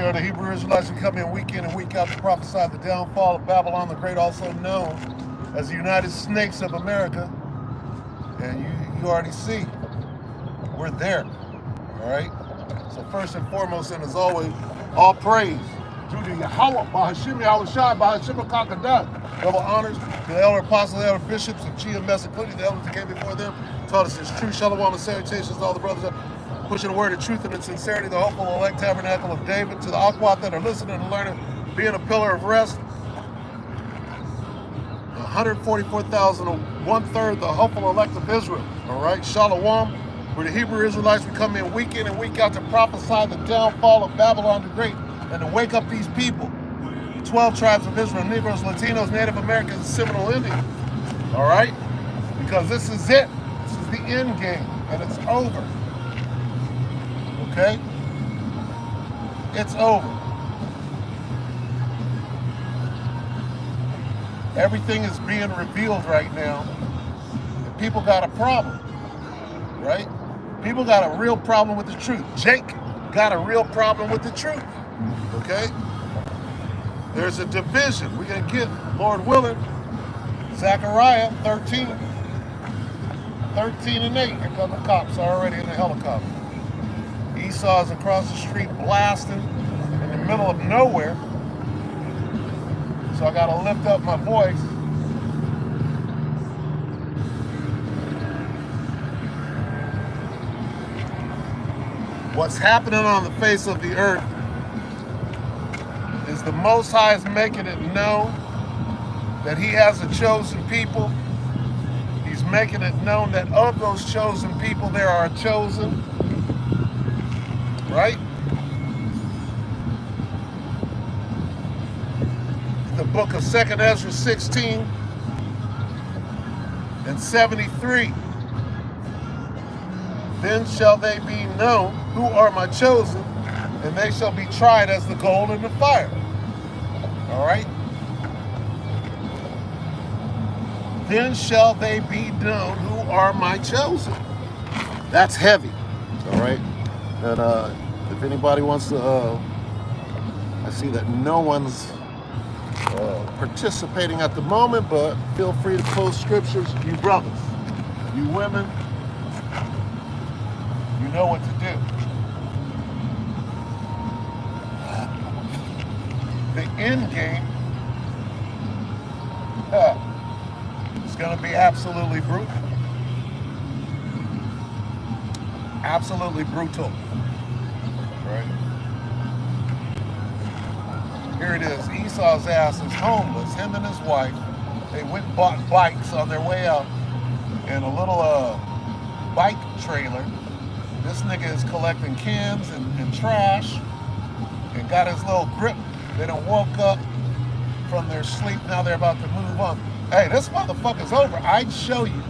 are the Hebrew Israelites who come in week and week out to prophesy the downfall of Babylon the Great, also known as the United Snakes of America. And you already see, we're there. All right? So first and foremost, and as always, all praise to the Yahweh, Bahashim Yahushai, Bahashim Kakadah. Double honors to the elder apostles, the elder bishops of GMS, including the elders that came before them, taught us his true shalom and salutations to all the brothers pushing the word of truth and in sincerity, the hopeful elect tabernacle of David, to the Akwat that are listening and learning, being a pillar of rest. 144,000, one-third, the hopeful elect of Israel. All right, Shalom. We're the Hebrew Israelites. We come in and week out to prophesy the downfall of Babylon the Great and to wake up these people. 12 tribes of Israel, Negroes, Latinos, Native Americans, and Seminole Indians. All right? Because this is it. This is the end game, and it's over. Okay? It's over. Everything is being revealed right now, and people got a problem, right? People got a real problem with the truth. Jake got a real problem with the truth, okay? There's a division. We're going to get, Lord willing, Zechariah 13 and 8. Here come the cops already in the helicopter. Esau's across the street blasting in the middle of nowhere. So I got to lift up my voice. What's happening on the face of the earth is the Most High is making it known that he has a chosen people. He's making it known that of those chosen people, there are chosen, right? The book of 2nd Ezra 16 and 73. Then shall they be known who are my chosen, and they shall be tried as the gold in the fire. All right? Then shall they be known who are my chosen. That's heavy. All right? And if anybody wants to, I see that no one's participating at the moment, but feel free to post scriptures. You brothers, you women, you know what to do. The end game is going to be absolutely brutal. Absolutely brutal. Right? Here it is. Esau's ass is homeless. Him and his wife, they went and bought bikes on their way out in a little bike trailer. This nigga is collecting cans and trash and got his little grip. They done woke up from their sleep. Now they're about to move on. Hey, this motherfucker's over. I'd show you.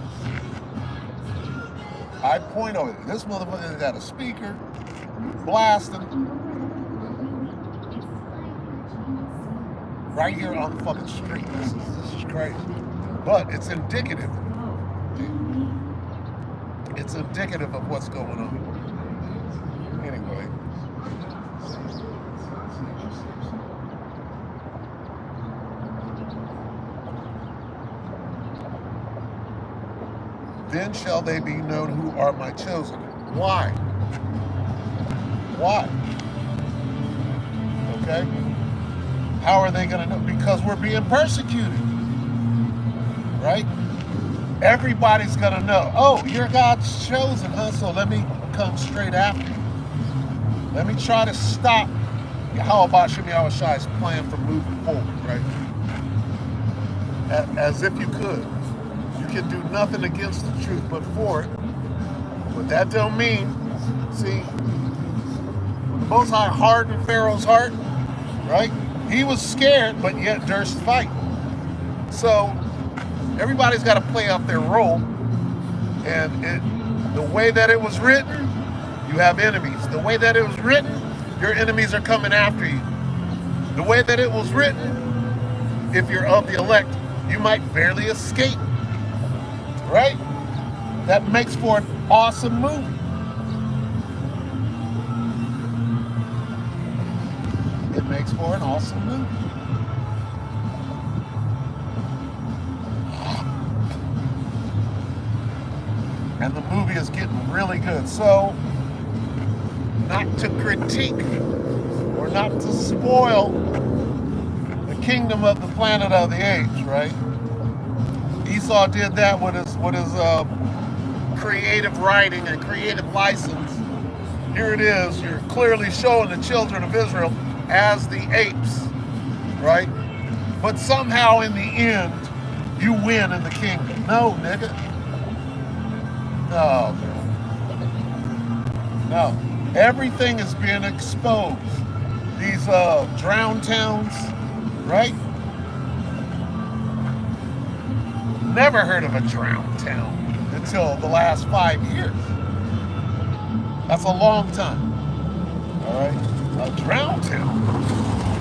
I'd point over. This motherfucker got a speaker blasting right here on the fucking street. This is crazy. But it's indicative. It's indicative of what's going on. Anyway. Then shall they be known who are my chosen. Why? Why? Okay? How are they going to know? Because we're being persecuted. Right? Everybody's going to know. Oh, you're God's chosen, huh? So let me come straight after you. Let me try to stop Yahweh Shem Yahushai's plan from moving forward, right? As if you could. You can do nothing against the truth but for it. But that don't mean, see, when the Most High hardened Pharaoh's heart, right? He was scared, but yet durst fight. So everybody's got to play out their role. And the way that it was written, you have enemies. The way that it was written, your enemies are coming after you. The way that it was written, if you're of the elect, you might barely escape. Right? That makes for an awesome movie. makes for an awesome movie. And the movie is getting really good. So, not to critique or not to spoil the kingdom of the planet of the apes, right? Esau did that with his creative writing and creative license. Here it is. You're clearly showing the children of Israel as the apes, right? But somehow in the end, you win in the kingdom. No, nigga. No, man. No. Everything is being exposed. These drowned towns, right? Never heard of a drowned town until the last 5 years. That's a long time. All right? A drowned town.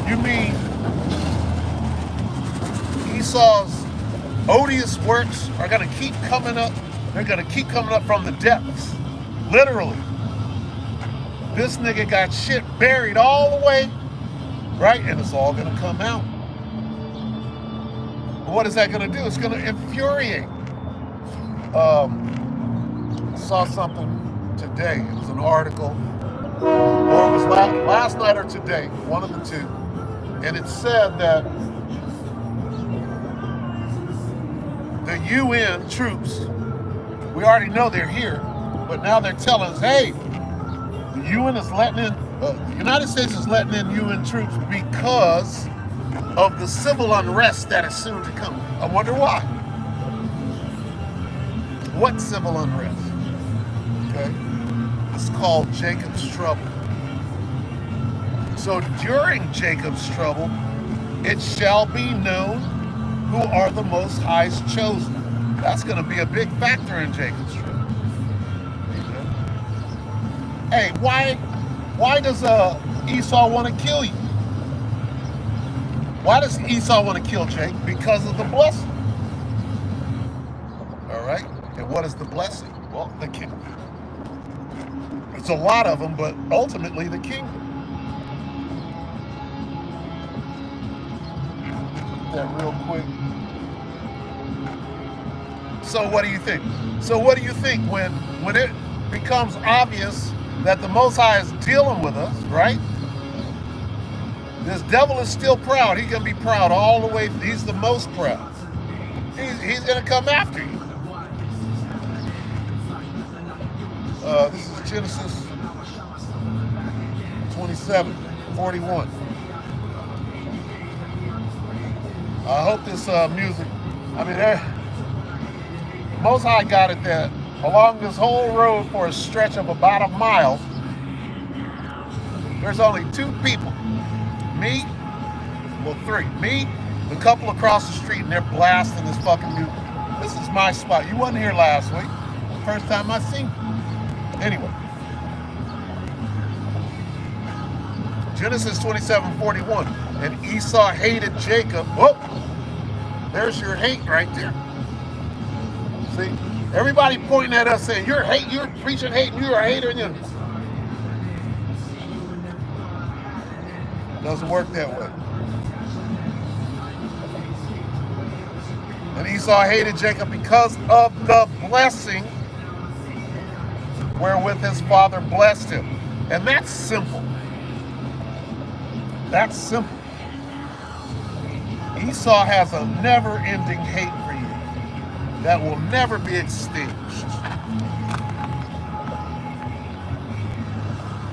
You mean Esau's odious works are going to keep coming up? They're going to keep coming up from the depths. Literally. This nigga got shit buried all the way, right? And it's all going to come out. What is that going to do? It's going to infuriate. I saw something today. It was an article, or it was last night or today, one of the two. And it said that the UN troops, we already know they're here, but now they're telling us, hey, the UN is letting in, the United States is letting in UN troops because of the civil unrest that is soon to come. I wonder why. What civil unrest? Okay. It's called Jacob's trouble. So during Jacob's trouble, it shall be known who are the Most High's chosen. That's going to be a big factor in Jacob's trouble. Hey, why does Esau want to kill you? Why does Esau want to kill Jake? Because of the blessing. All right? And what is the blessing? Well, the kingdom. It's a lot of them, but ultimately the kingdom. That real quick. So what do you think? So what do you think when it becomes obvious that the Most High is dealing with us, right? This devil is still proud. He's going to be proud all the way. He's the most proud. He's going to come after you. This is Genesis 27:41. I hope this music, Most High got it that along this whole road for a stretch of about a mile, there's only two people. Me, well, three. Me, the couple across the street, and they're blasting this fucking music. This is my spot. You wasn't here last week. First time I seen you. Anyway. Genesis 27:41. And Esau hated Jacob. Whoop! There's your hate right there. See? Everybody pointing at us saying, you're preaching hate, and you're a hater, and you're... Doesn't work that way. And Esau hated Jacob because of the blessing wherewith his father blessed him. And that's simple. That's simple. Esau has a never-ending hate for you that will never be extinguished.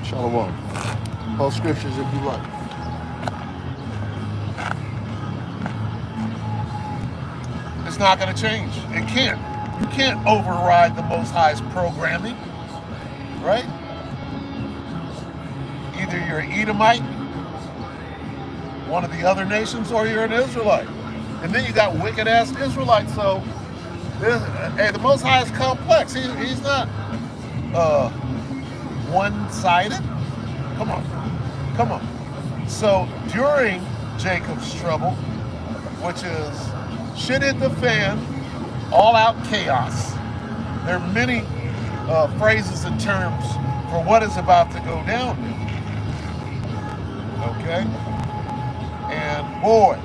Shalom. Post scriptures if you like. It's not going to change. It can't. You can't override the Most High's programming, right? Either you're an Edomite, one of the other nations, or you're an Israelite. And then you got wicked-ass Israelites. So, hey, the Most High is complex. He's not one-sided. Come on. Come on. So, during Jacob's trouble, which is shit hit the fan, all out chaos. There are many phrases and terms for what is about to go down. Okay? And boy,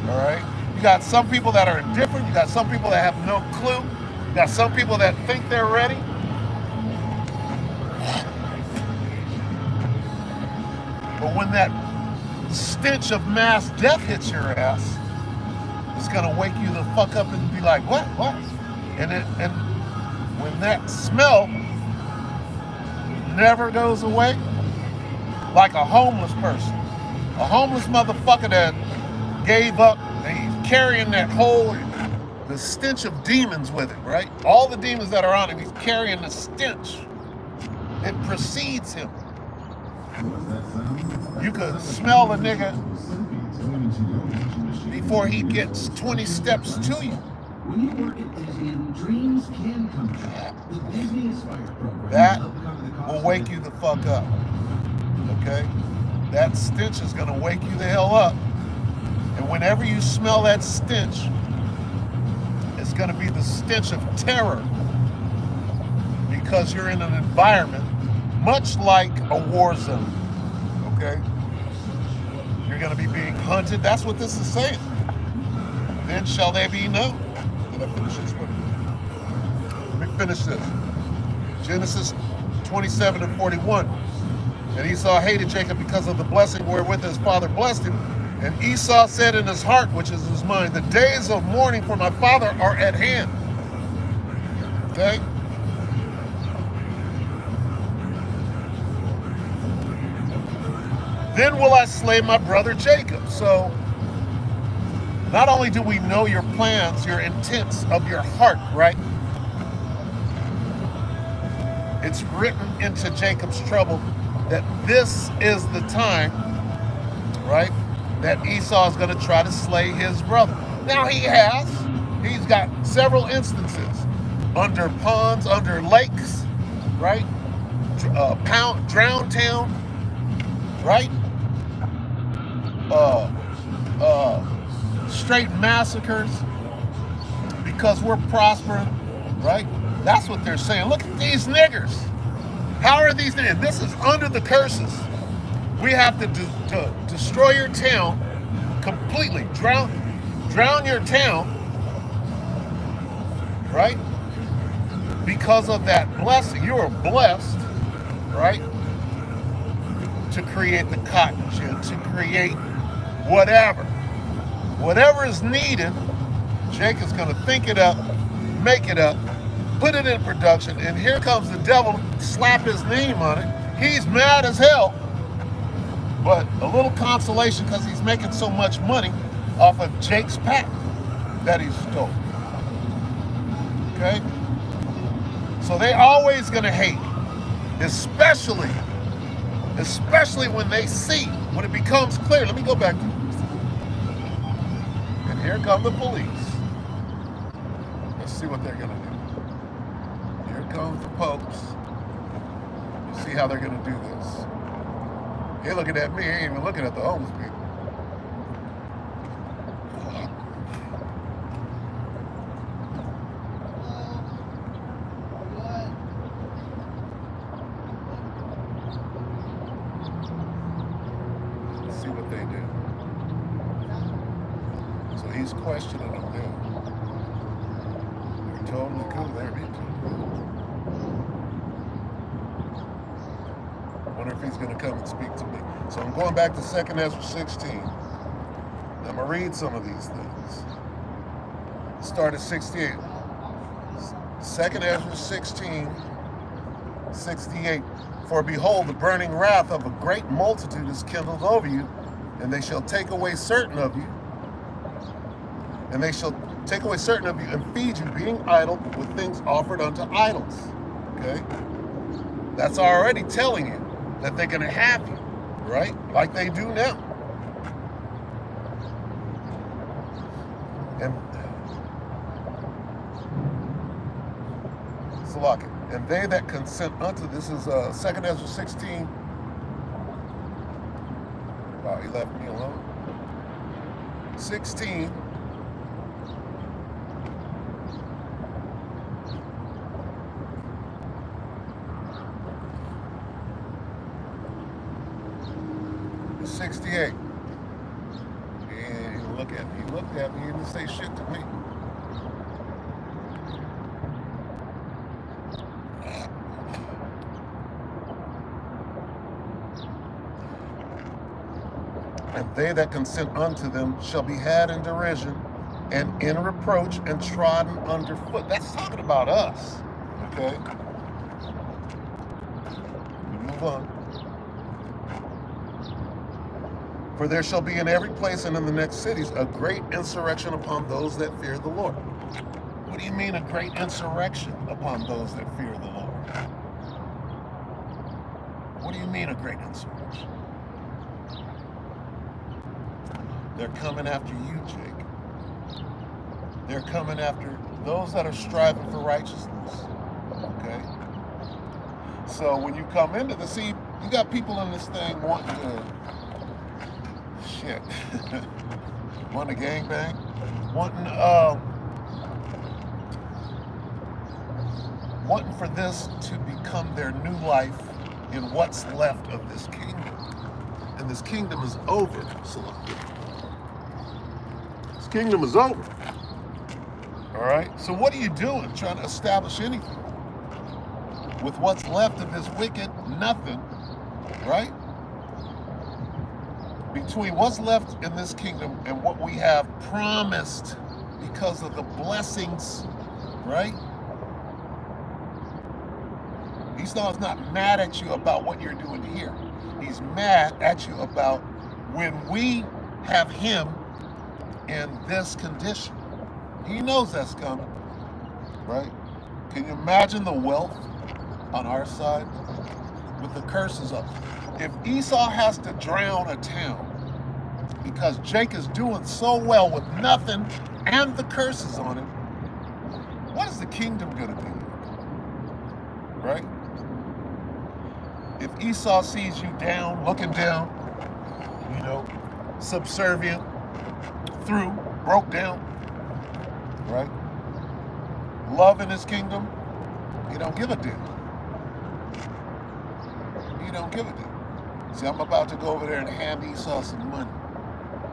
all right, you got some people that are indifferent, you got some people that have no clue, you got some people that think they're ready. But when that stench of mass death hits your ass, it's gonna wake you the fuck up and be like, what? What? And when that smell never goes away, like a homeless person, a homeless motherfucker that gave up, and he's carrying that whole, the stench of demons with it, right? All the demons that are on him, he's carrying the stench. It precedes him. You could smell the nigga before he gets 20 steps to you. When you work at Disney, dreams can come true. The Disney Inspire program that will wake you the fuck up. Okay? That stench is gonna wake you the hell up. And whenever you smell that stench, it's gonna be the stench of terror. Because you're in an environment much like a war zone. Okay? You're gonna be being hunted. That's what this is saying. Then shall they be known. Did I finish this one? Let me finish this. Genesis 27:41. And Esau hated Jacob because of the blessing wherewith his father blessed him. And Esau said in his heart, which is his mind, the days of mourning for my father are at hand. Okay? Then will I slay my brother Jacob. So, not only do we know your plans, your intents of your heart, right? It's written into Jacob's trouble that this is the time, right, that Esau is going to try to slay his brother. Now he's got several instances under ponds, under lakes, right? Drown town, right? Straight massacres because we're prospering, right? That's what they're saying. Look at these niggers. How are these niggers? This is under the curses. We have to destroy your town completely. Drown your town, right? Because of that blessing. You are blessed, right? To create the cotton gin, to create whatever. Whatever is needed, Jake is going to think it up, make it up, put it in production, and here comes the devil, slap his name on it. He's mad as hell, but a little consolation because he's making so much money off of Jake's patent that he stole. Okay? So they always going to hate, especially when they see, when it becomes clear. Let me go back to and here come the police. Let's see what they're gonna do. Here comes the folks. You see how they're gonna do this. They're looking at me, ain't even looking at the homeless people. Let's see what they do. So he's questioning them now. They're totally cool. They're being totally cool. I wonder if he's going to come and speak to me. So I'm going back to 2nd Ezra 16. I'm going to read some of these things. Start at 68. 2nd Ezra 16, 68. For behold, the burning wrath of a great multitude is kindled over you, and they shall take away certain of you, and they shall take away certain of you and feed you, being idle with things offered unto idols. Okay? That's already telling you that they're going to have you, right? Like they do now. And Salaki. And they that consent unto this is 2nd Ezra 16. Wow, he left me alone. 16. 58. And he looked at me, he didn't say shit to me. And they that consent unto them shall be had in derision and in reproach and trodden underfoot. That's talking about us. Okay? We move on. For there shall be in every place and in the next cities a great insurrection upon those that fear the Lord. What do you mean a great insurrection upon those that fear the Lord? What do you mean a great insurrection? They're coming after you, Jake. They're coming after those that are striving for righteousness. Okay? So when you come into the sea, you got people in this thing wanting to wanting to gangbang, wanting for this to become their new life in what's left of this kingdom. And this kingdom is over, Salakia. This kingdom is over. All right? So what are you doing trying to establish anything? With what's left of this wicked, nothing, right? Between what's left in this kingdom and what we have promised because of the blessings, right? Esau's not mad at you about what you're doing here. He's mad at you about when we have him in this condition. He knows that's coming, right? Can you imagine the wealth on our side with the curses up? If Esau has to drown a town because Jake is doing so well with nothing and the curses on him, what is the kingdom going to be like? Right? If Esau sees you down, looking down, subservient, through, broke down, right? Love in his kingdom, he don't give a damn. He don't give a damn. See, I'm about to go over there and hand Esau some money,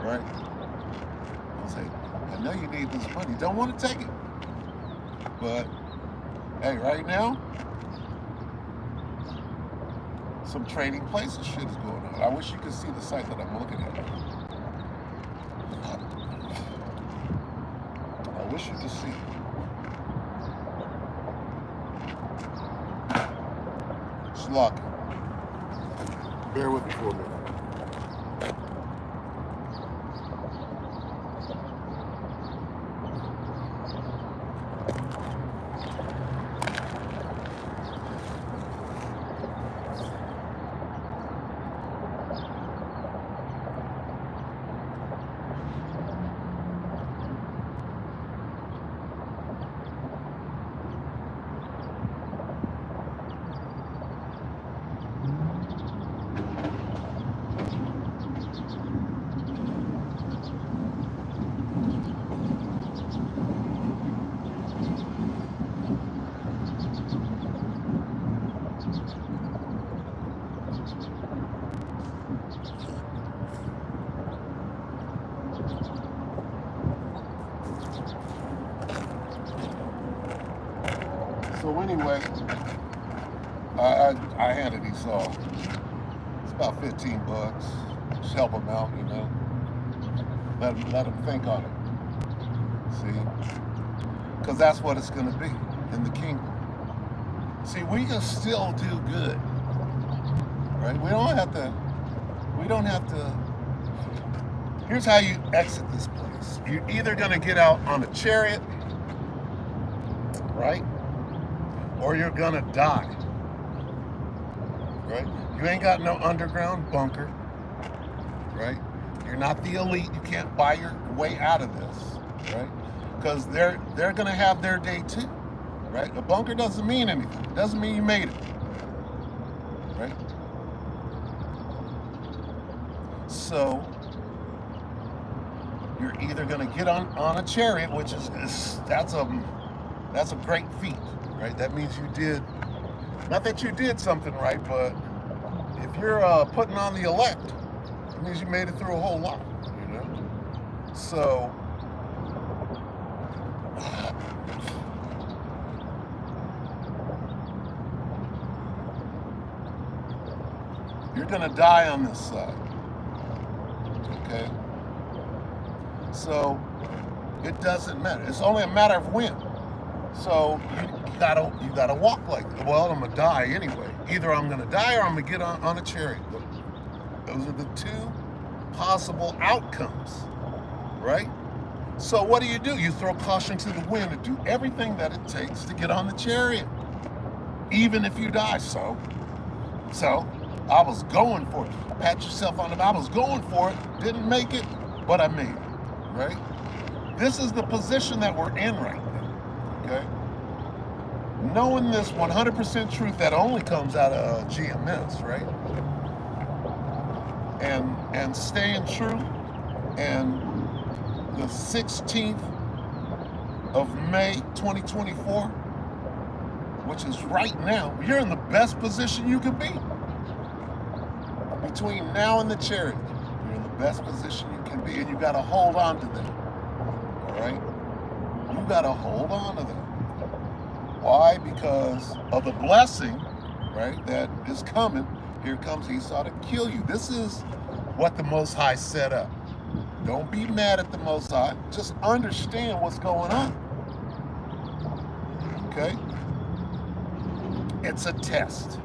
right? I'll say, I know you need this money. Don't want to take it. But, hey, right now, some trading places shit is going on. I wish you could see the site that I'm looking at. I wish you could see it. Slock. Bear with me for a minute. So anyway, I handed Esau. It's about 15 bucks. Just help him out, Let him think on it. See? Because that's what it's going to be in the kingdom. See, we can still do good, right? We don't have to. Here's how you exit this place. You're either going to get out on a chariot, right? Or you're gonna die, right? You ain't got no underground bunker, right? You're not the elite. You can't buy your way out of this, right? Because they're gonna have their day too, right? A bunker doesn't mean anything. It doesn't mean you made it, right? So you're either gonna get on a chariot, which that's a great feat. Right? That means you did, not that you did something right, but if you're putting on the elect, It means you made it through a whole lot, you know? So, you're gonna die on this side, okay? So, it doesn't matter. It's only a matter of when. So you gotta walk like, well, I'm gonna die anyway. Either I'm gonna die or I'm gonna get on a chariot. Those are the two possible outcomes, right? So what do? You throw caution to the wind and do everything that it takes to get on the chariot, even if you die. So I was going for it. Pat yourself on the back. I was going for it, didn't make it, but I made it, right? This is the position that we're in right now, okay? Knowing this 100% truth that only comes out of GMS, right? And staying true, and the 16th of May 2024, which is right now, you're in the best position you could be. Between now and the chariot, you're in the best position you can be, and you gotta hold on to that, all right? You gotta hold on to that. Why? Because of the blessing, right, that is coming. Here comes Esau to kill you. This is what the Most High set up. Don't be mad at the Most High. Just understand what's going on. Okay? It's a test.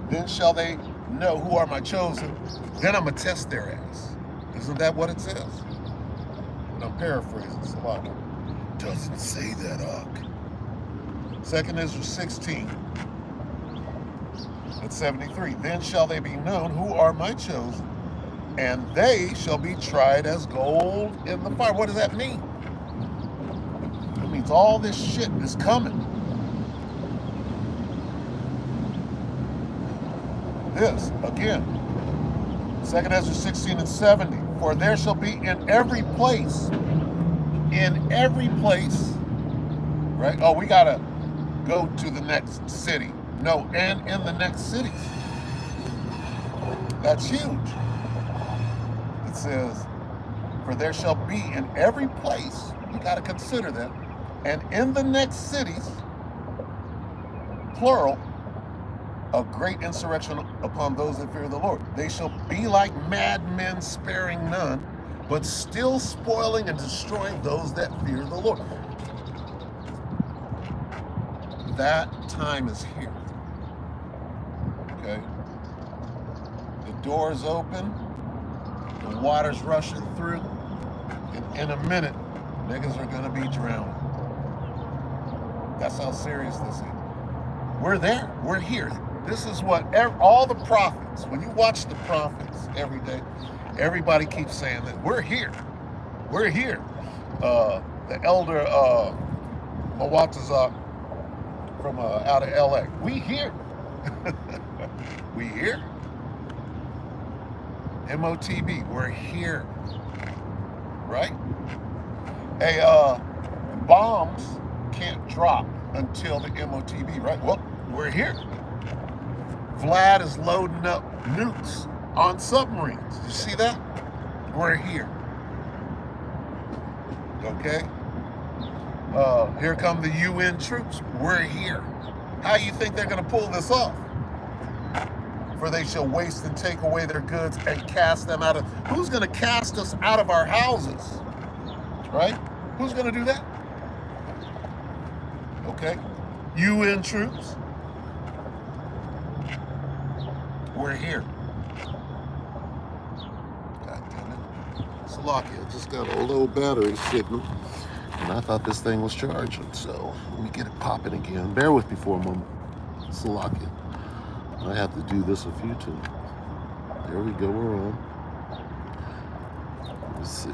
Then shall they know who are my chosen. Then I'm going to test their ass. Isn't that what it says? And I'm paraphrasing. Salaki. Doesn't say that, Ak. 2nd Ezra 16 and 73. Then shall they be known who are my chosen, and they shall be tried as gold in the fire. What does that mean? It means all this shit is coming. This, again, 2nd Ezra 16 and 70. For there shall be in every place, right? Oh, we gotta go to the next city. No, and in the next cities. That's huge. It says, for there shall be in every place, you gotta consider that, and in the next cities, plural, a great insurrection upon those that fear the Lord. They shall be like madmen, sparing none, but still spoiling and destroying those that fear the Lord. That time is here. Okay? The door is open, the water's rushing through, and in a minute, niggas are gonna be drowned. That's how serious this is. We're there, we're here. This is what all the prophets, when you watch the prophets every day, everybody keeps saying that we're here. We're here. The elder Mawatazak from out of LA. We here. We here. MOTB, we're here. Right? Hey, bombs can't drop until the MOTB, right? Well, we're here. Vlad is loading up nukes on submarines. You see that? We're here. Okay? Here come the UN troops. We're here. How you think they're going to pull this off? For they shall waste and take away their goods and cast them out of... Who's going to cast us out of our houses? Right? Who's going to do that? Okay? UN troops. We're here. God damn it. Salaki, I just got a low battery signal, and I thought this thing was charging, so let me get it popping again. Bear with me for a moment. Salaki. I have to do this a few times. There we go, we're on. Let's see.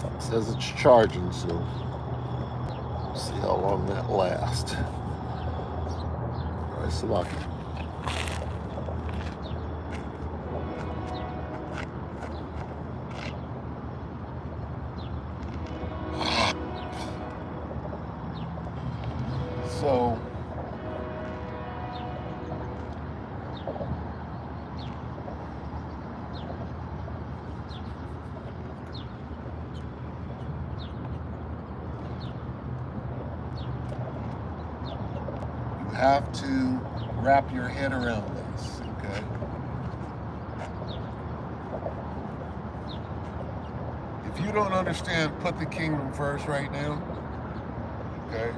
It says it's charging, so we'll see how long that lasts. All right, Salaki. So have to wrap your head around this, okay? If you don't understand, put the kingdom first right now, okay?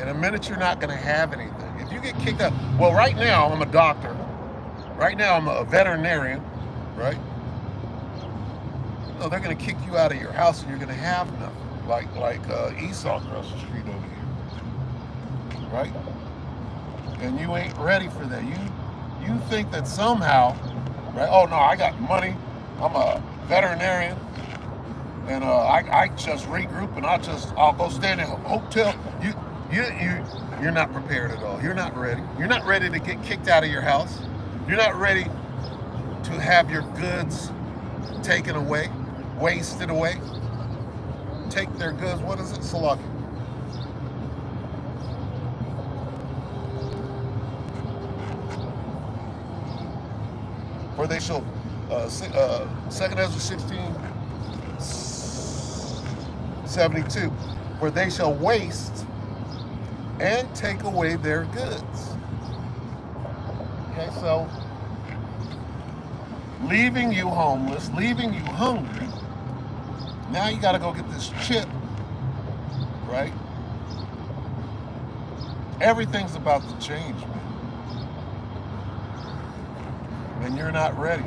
In a minute, you're not gonna have anything. If you get kicked out, well, right now, I'm a doctor. Right now, I'm a veterinarian, right? No, they're gonna kick you out of your house and you're gonna have nothing. Like Esau across the street over here, right? And you ain't ready for that. You think that somehow, right? Oh no, I got money. I'm a veterinarian, and I just regroup and I'll go stay in a hotel. You're not prepared at all. You're not ready. You're not ready to get kicked out of your house. You're not ready to have your goods taken away, wasted away. Take their goods. What is it? Salaki. For they shall, 2nd Ezra 16:72. For they shall waste and take away their goods. Okay, so leaving you homeless, leaving you hungry. Now you got to go get this chip, right? Everything's about to change, man. And you're not ready.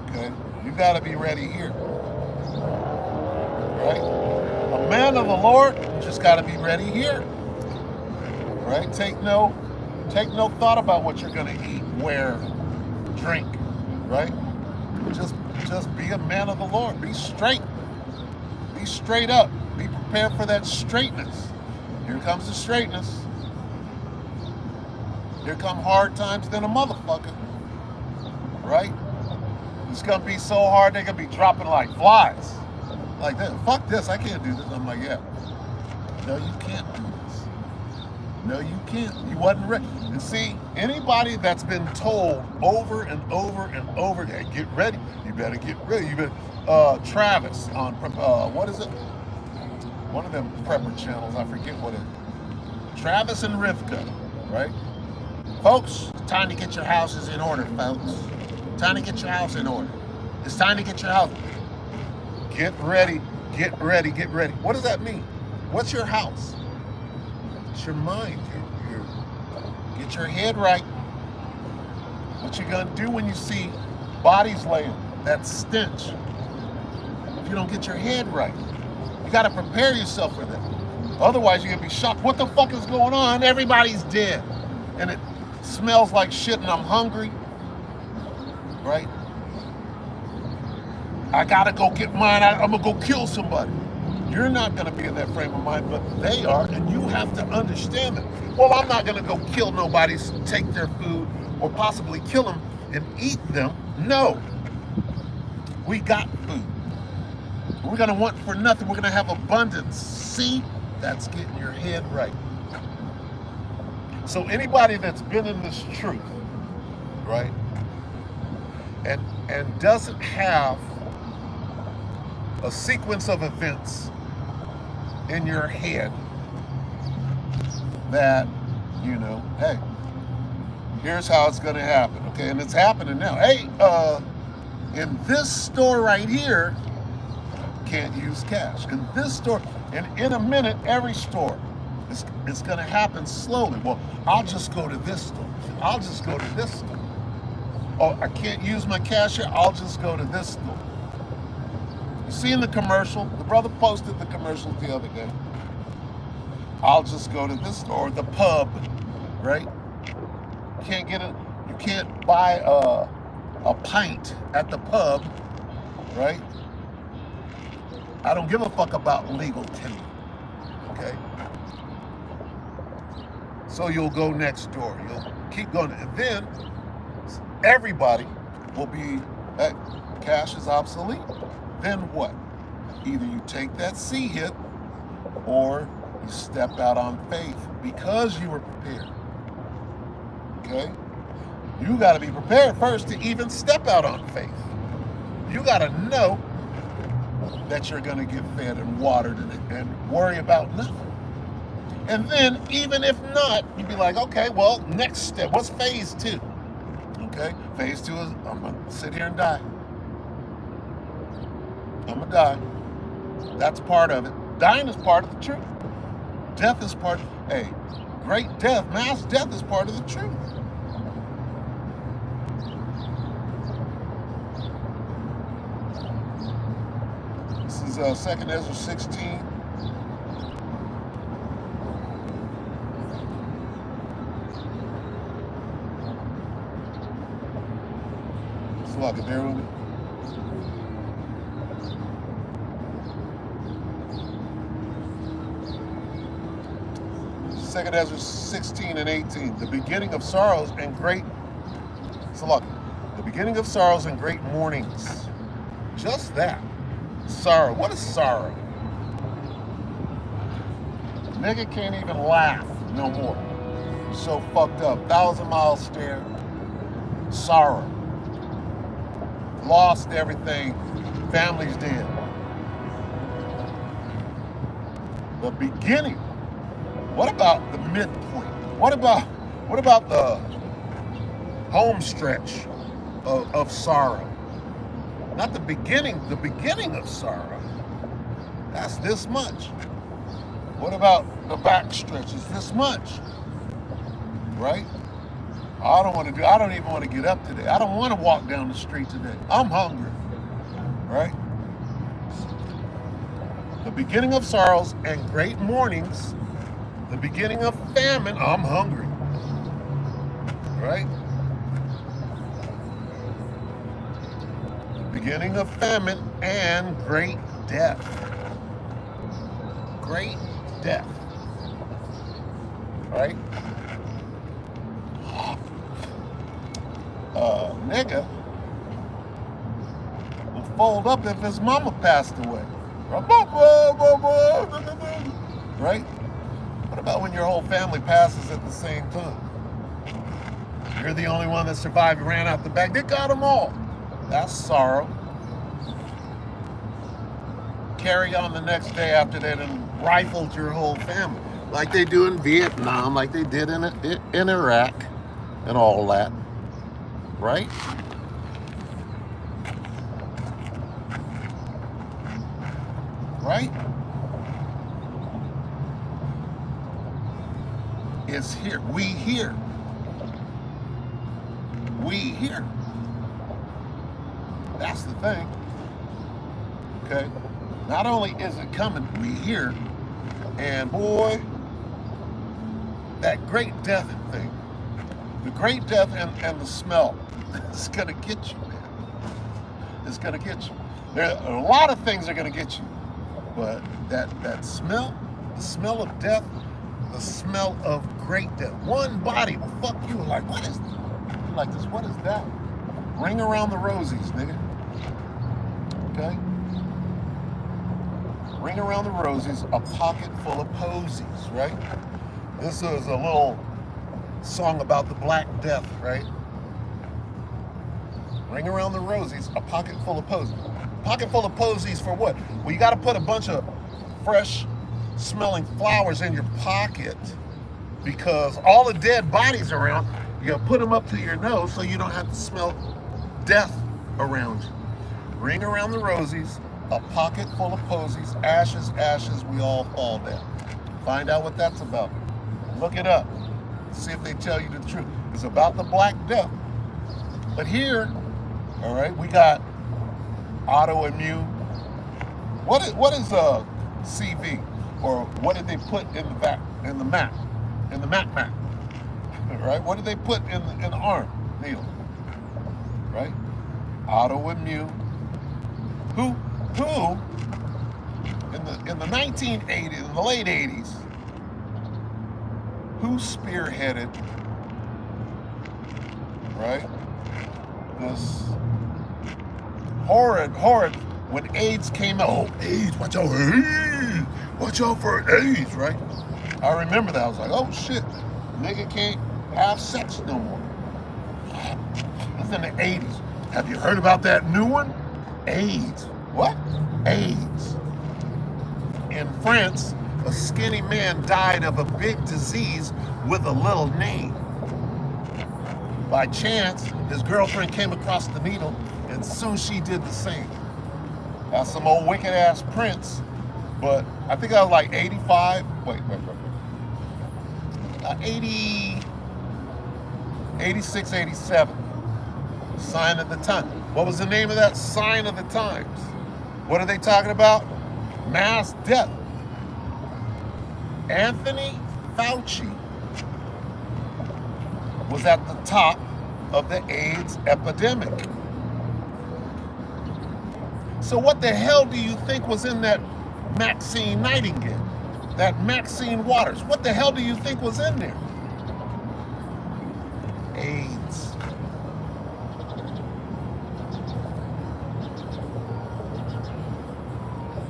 Okay? You got to be ready here. Right? A man of the Lord just got to be ready here. Right? Take no thought about what you're going to eat, wear, drink, right? Just be a man of the Lord. Be straight. Be straight up. Be prepared for that straightness. Here comes the straightness. Here come hard times than a motherfucker. Right? It's gonna be so hard they're gonna be dropping like flies. Like that. Fuck this, I can't do this. I'm like, yeah. No, you can't do this. No, you can't. You wasn't ready. And see, anybody that's been told over and over and over, hey, get ready. You better get ready. You better. Travis on what is it? One of them prepper channels. I forget what it is. Travis and Rivka, right? Folks, it's time to get your houses in order, folks. Time to get your house in order. It's time to get your house. Get ready. Get ready. Get ready. What does that mean? What's your house? It's your mind. Get your head right. What you gonna do when you see bodies laying, that stench? If you don't get your head right, you gotta prepare yourself for that. Otherwise, you're gonna be shocked. What the fuck is going on? Everybody's dead, and it smells like shit, and I'm hungry. Right? I gotta go get mine. I'm gonna go kill somebody. You're not gonna be in that frame of mind, but they are, and you have to understand that. Well, I'm not gonna go kill nobody, take their food, or possibly kill them and eat them. No. We got food. We're gonna want for nothing. We're gonna have abundance. See? That's getting your head right. So anybody that's been in this truth, right, and doesn't have a sequence of events in your head that, you know, hey, here's how it's gonna happen, okay? And it's happening now. Hey, in this store right here, can't use cash. In this store, and in a minute, every store, it's gonna happen slowly. Well, I'll just go to this store. I'll just go to this store. Oh, I can't use my cash here, I'll just go to this store. You see in the commercial, the brother posted the commercial the other day. I'll just go to this store, the pub, right? Can't get it. You can't buy a pint at the pub, right? I don't give a fuck about legal tender, okay? So you'll go next door. You'll keep going, and then everybody will be, that cash is obsolete. Then what? Either you take that C hit or you step out on faith because you were prepared. Okay? You got to be prepared first to even step out on faith. You got to know that you're going to get fed and watered and worry about nothing. And then, even if not, you'd be like, okay, well, next step. What's phase 2? Okay, phase 2 is I'm gonna sit here and die. I'm gonna die. That's part of it. Dying is part of the truth. Death is part. Hey, great death, mass death is part of the truth. This is 2nd Ezra 16. So I can bear with me. Second Ezra 16 and 18. The beginning of sorrows and great. So look, the beginning of sorrows and great mournings. Just that. Sorrow. What is sorrow? Nigga can't even laugh no more. So fucked up. 1,000-mile stare. Sorrow. Lost everything. Family's dead. The beginning. What about the midpoint? What about the home stretch of sorrow? Not the beginning of sorrow. That's this much. What about the back stretch? It's this much. Right? I don't even want to get up today. I don't want to walk down the street today. I'm hungry. Right? The beginning of sorrows and great mournings. The beginning of famine. I'm hungry. Right? Beginning of famine and great death. Great death. Right? Nigga will fold up if his mama passed away. Right? What about when your whole family passes at the same time? You're the only one that survived, ran out the back. They got them all. That's sorrow. Carry on the next day after they done rifled your whole family. Like they do in Vietnam, like they did in Iraq and all that. Right? Right? It's here. We here. We here. That's the thing. Okay? Not only is it coming, we here. And boy, that great death thing. The great death and the smell. It's gonna get you, man. It's gonna get you. There are a lot of things that are gonna get you. But that smell, the smell of death, the smell of great death. One body will fuck you like, what is that? Like this, what is that? Ring around the rosies, nigga. Okay? Ring around the rosies, a pocket full of posies, right? This is a little song about the Black Death, right? Ring around the rosies, a pocket full of posies. Pocket full of posies for what? Well, you got to put a bunch of fresh smelling flowers in your pocket because all the dead bodies around, you got to put them up to your nose so you don't have to smell death around you. Ring around the rosies, a pocket full of posies, ashes, ashes, we all fall down. Find out what that's about. Look it up. See if they tell you the truth. It's about the Black Death. But here, all right, we got autoimmune. What is CV, or what did they put in the map? Right? What did they put in the arm, Neil? Right? Autoimmune. Who in the 1980s, in the late 80s, who spearheaded, right, this horrid, when AIDS came out, oh, AIDS, watch out for AIDS, right? I remember that. I was like, oh shit, nigga can't have sex no more. That's in the 80s. Have you heard about that new one? AIDS. What? AIDS. In France, a skinny man died of a big disease with a little name. By chance, his girlfriend came across the needle, and soon she did the same. That's some old wicked ass Prince, but I think I was like 85. Wait. 86, 87. Sign of the Times. What was the name of that? Sign of the Times. What are they talking about? Mass death. Anthony Fauci was at the top of the AIDS epidemic. So what the hell do you think was in that Maxine Nightingale? That Maxine Waters? What the hell do you think was in there? AIDS.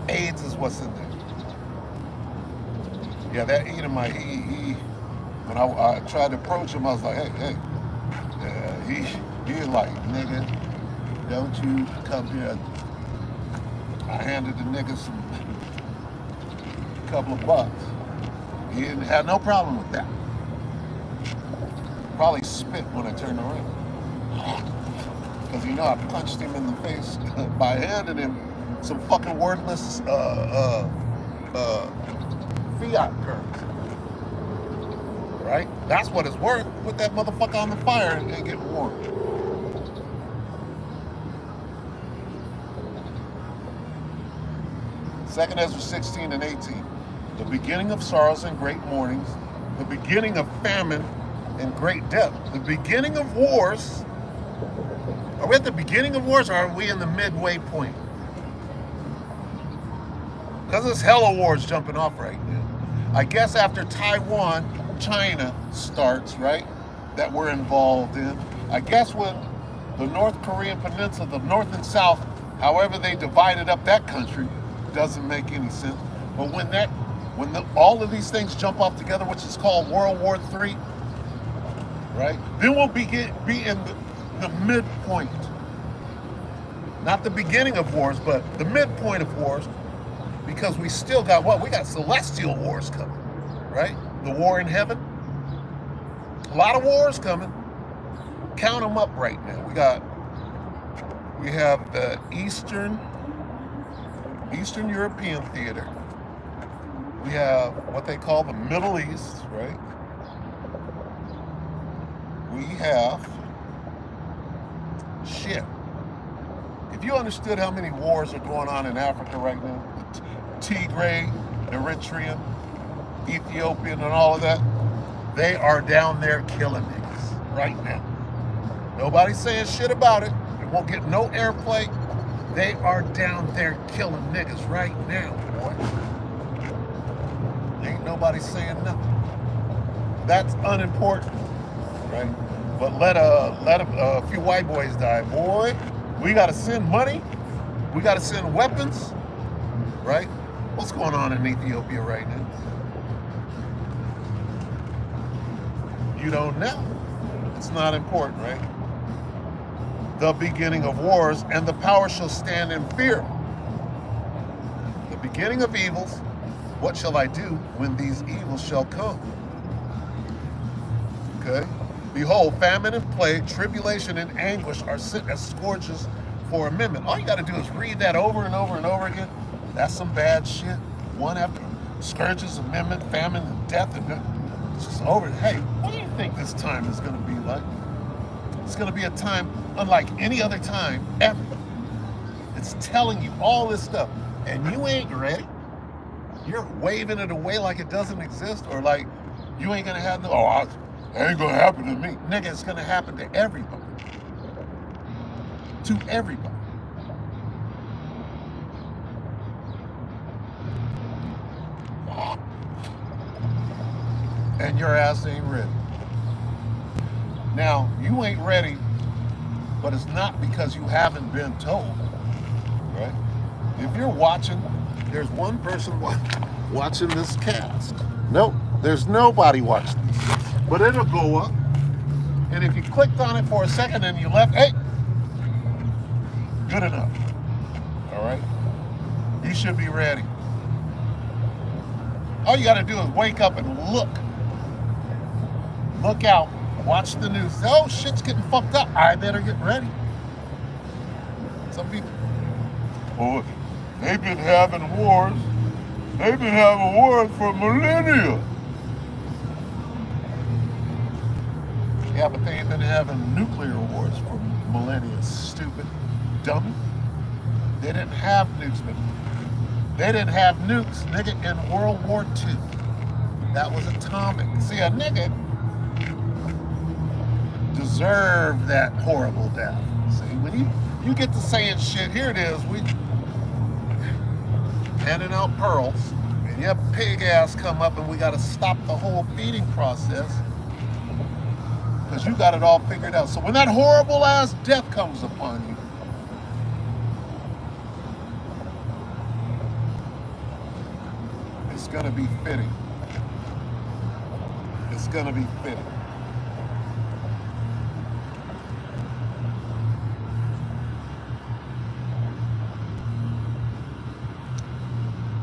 AIDS is what's in there. Yeah, that Edomite, when I tried to approach him, I was like, hey. He was like, nigga, don't you come here. I handed the nigga a couple of bucks. He didn't have no problem with that. Probably spit when I turned around. Because I punched him in the face by handing him some fucking wordless fiat currency. Right? That's what it's worth. Put that motherfucker on the fire and get warm. Second Ezra 16 and 18. The beginning of sorrows and great mournings, the beginning of famine and great death, the beginning of wars. Are we at the beginning of wars, or are we in the midway point? Because there's hella wars jumping off right now. I guess after Taiwan, China starts, right, that we're involved in. I guess when the North Korean peninsula, the North and South, however they divided up that country, doesn't make any sense. But when all of these things jump off together, which is called World War III, right, then we'll be in the midpoint. Not the beginning of wars, but the midpoint of wars, because we still got what? We got celestial wars coming, right? The war in heaven. A lot of wars coming. Count them up right now. We have the Eastern European theater. We have what they call the Middle East, right? We have shit. If you understood how many wars are going on in Africa right now, the Tigray, Eritrean, Ethiopian, and all of that, they are down there killing niggas right now. Nobody's saying shit about it. It won't get no airplay. They are down there killing niggas right now, boy. Ain't nobody saying nothing. That's unimportant, right? But let a few white boys die, boy. We gotta send money. We gotta send weapons, right? What's going on in Ethiopia right now? You don't know. It's not important, right? The beginning of wars, and the power shall stand in fear. The beginning of evils. What shall I do when these evils shall come? Okay? Behold, famine and plague, tribulation and anguish are sent as scourges for a minute. All you got to do is read that over and over and over again. That's some bad shit. One after scourges, amendment, famine, and death, and it's just over. Hey, what do you think this time is going to be like? It's going to be a time unlike any other time ever. It's telling you all this stuff, and you ain't ready. You're waving it away like it doesn't exist, or like you ain't going to have no, it ain't going to happen to me. Nigga, it's going to happen to everybody. To everybody. And your ass ain't ready. Now, you ain't ready, but it's not because you haven't been told, right? If you're watching, there's one person watching this cast. Nope, there's nobody watching this. But it'll go up, and if you clicked on it for a second and you left, hey, good enough, all right? You should be ready. All you got to do is wake up and look. Look out. Watch the news. Oh, shit's getting fucked up. I better get ready. Some people, oh, they've been having wars. They've been having wars for millennia. Yeah, but they ain't been having nuclear wars for millennia, stupid dummy. They didn't have nukes, but they didn't have nukes, nigga, in World War II. That was atomic. See, a nigga deserved that horrible death. See, when you get to saying shit, here it is, we handing out pearls, and your pig ass come up and we gotta stop the whole feeding process because you got it all figured out. So when that horrible ass death comes upon you, it's gonna be fitting. It's gonna be fitting.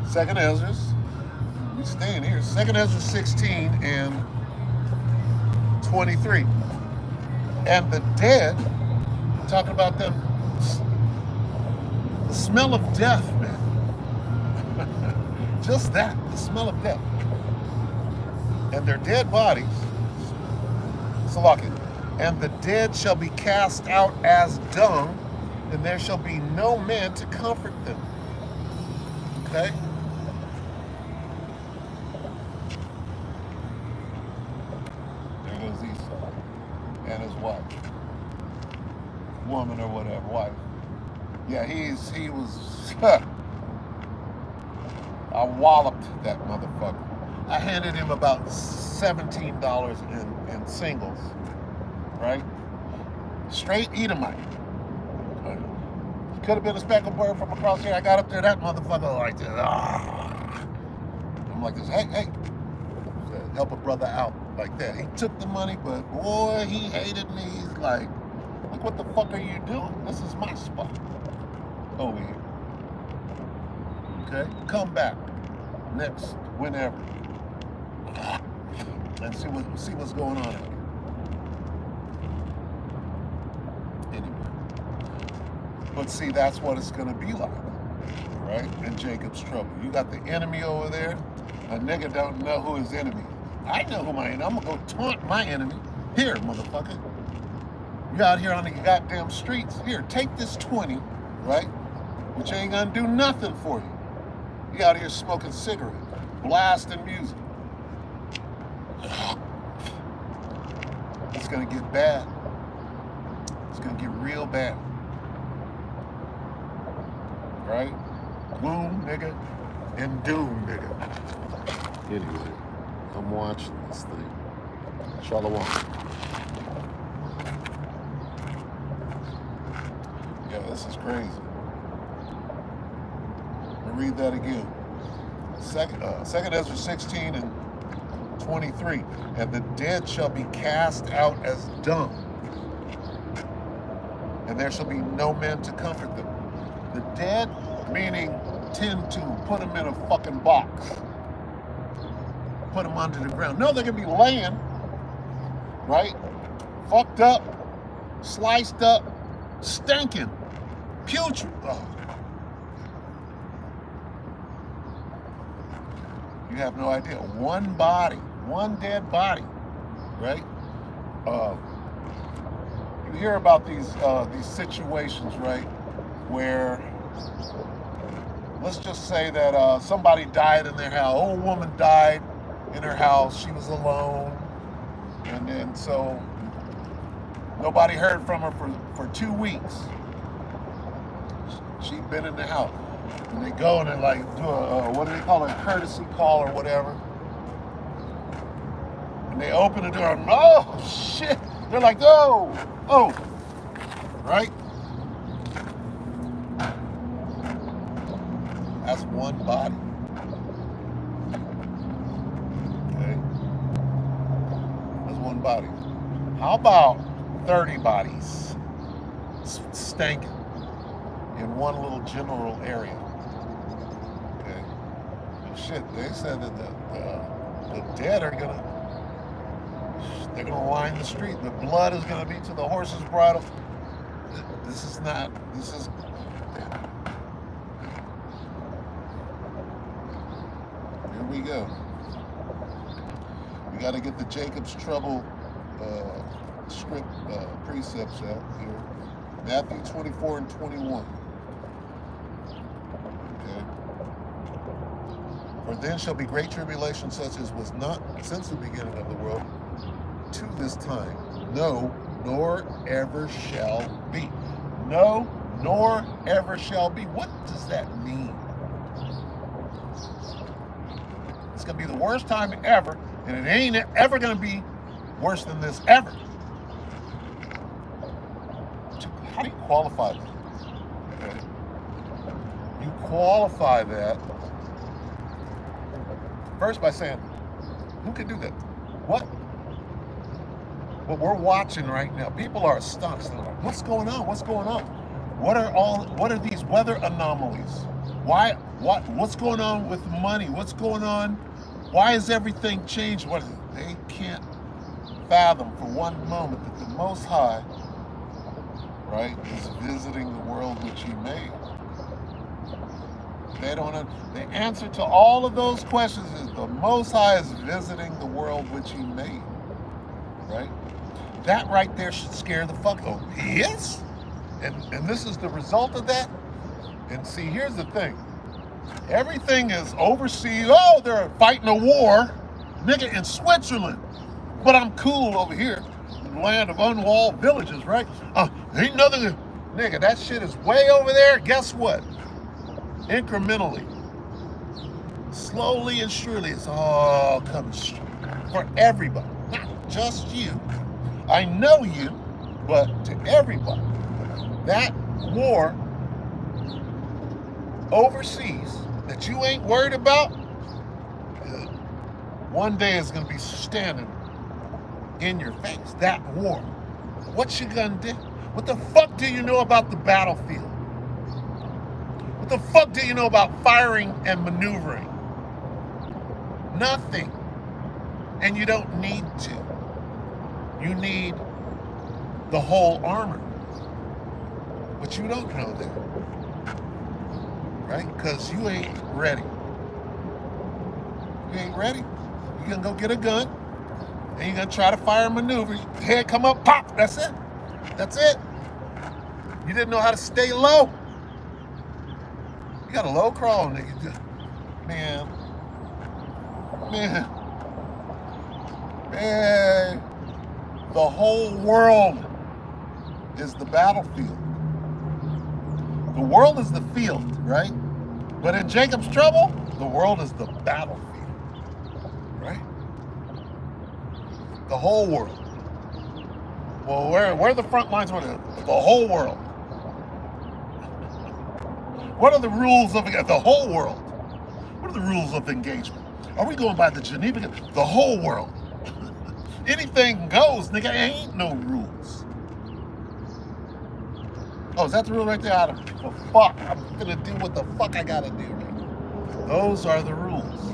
Second Ezra, we staying here. Second Ezra 16 and 23. And the dead, talking about them, the smell of death, man. Just that, the smell of death. And their dead bodies, Salaki, and the dead shall be cast out as dung, and there shall be no man to comfort them. Okay? There goes Esau and his wife. Woman or whatever, wife. Yeah, he was, I walloped that motherfucker. I handed him about $17 in singles, right? Straight Edomite. Could have been a speckled bird from across here. I got up there, that motherfucker like this. I'm like this, hey. Help a brother out like that. He took the money, but boy, he hated me. He's like, what the fuck are you doing? This is my spot over here. Okay, come back next, whenever, and see what's going on here. Anyway, but see, that's what it's gonna be like, right? In Jacob's trouble, you got the enemy over there. A nigga don't know who his enemy is. I know who my enemy. I'm gonna go taunt my enemy. Here, motherfucker. You out here on the goddamn streets. Here, take this 20, right? Which ain't gonna do nothing for you. You out here smoking cigarettes, blasting music. It's gonna get bad. It's gonna get real bad. Right? Gloom, nigga, and doom, nigga. Anyway, I'm watching this thing. Shalom. Yeah, this is crazy. Read that again. Second Ezra 16 and 23. And the dead shall be cast out as dung, and there shall be no man to comfort them. The dead, meaning tend to put them in a fucking box. Put them under the ground. No, they're gonna be laying, right? Fucked up, sliced up, stinking, putrid. Oh. You have no idea. One body, one dead body, right? You hear about these situations, right, where let's just say that somebody died in their house. Old woman died in her house. She was alone, and then so nobody heard from her for 2 weeks. She'd been in the house. And they go and they like do a, what do they call it, a courtesy call or whatever. And they open the door and, oh, shit. They're like, oh, right? That's one body. Okay? That's one body. How about 30 bodies stinking in one little general area? shit, they said that the dead are they're gonna line the street. The blood is gonna be to the horse's bridle. This is not. This is. Here we go. We got to get the Jacob's Trouble script precepts out here. Matthew 24 and 21. Okay. For then shall be great tribulation, such as was not since the beginning of the world to this time. No, nor ever shall be. No, nor ever shall be. What does that mean? It's going to be the worst time ever, and it ain't ever going to be worse than this ever. How do you qualify that? Okay. You qualify that first by saying, who can do that? What we're watching right now, people are astonished. They're like, what's going on? What's going on? What are these weather anomalies? What's going on with money? What's going on? Why is everything changed? They can't fathom for one moment that the Most High, right, is visiting the world which He made. They don't know. The answer to all of those questions is the Most High is visiting the world which He made, right? That right there should scare the fuck out. He is? And this is the result of that? And see, here's the thing. Everything is overseas. Oh, they're fighting a war, nigga, in Switzerland. But I'm cool over here in the land of unwalled villages, right? Ain't nothing. Nigga, that shit is way over there. Guess what? Incrementally, slowly and surely, it's all coming for everybody, not just you. I know you, but to everybody. That war overseas that you ain't worried about, one day is going to be standing in your face. That war. What you gonna do? What the fuck do you know about the battlefield? What the fuck do you know about firing and maneuvering? Nothing. And you don't need to. You need the whole armor. But you don't know that. Right? Because you ain't ready. You ain't ready. You're going to go get a gun, and you're going to try to fire and maneuver. Head come up, pop. That's it. That's it. You didn't know how to stay low. You got a low crawl, nigga. Man. The whole world is the battlefield. The world is the field, right? But in Jacob's Trouble, the world is the battlefield, right? The whole world. Well, where are the front lines? The whole world. What are the rules of the whole world? What are the rules of engagement? Are we going by the Geneva? The whole world. Anything goes, nigga. Ain't no rules. Oh, is that the rule right there? Well, fuck. I'm gonna do what the fuck I gotta do right now. Those are the rules.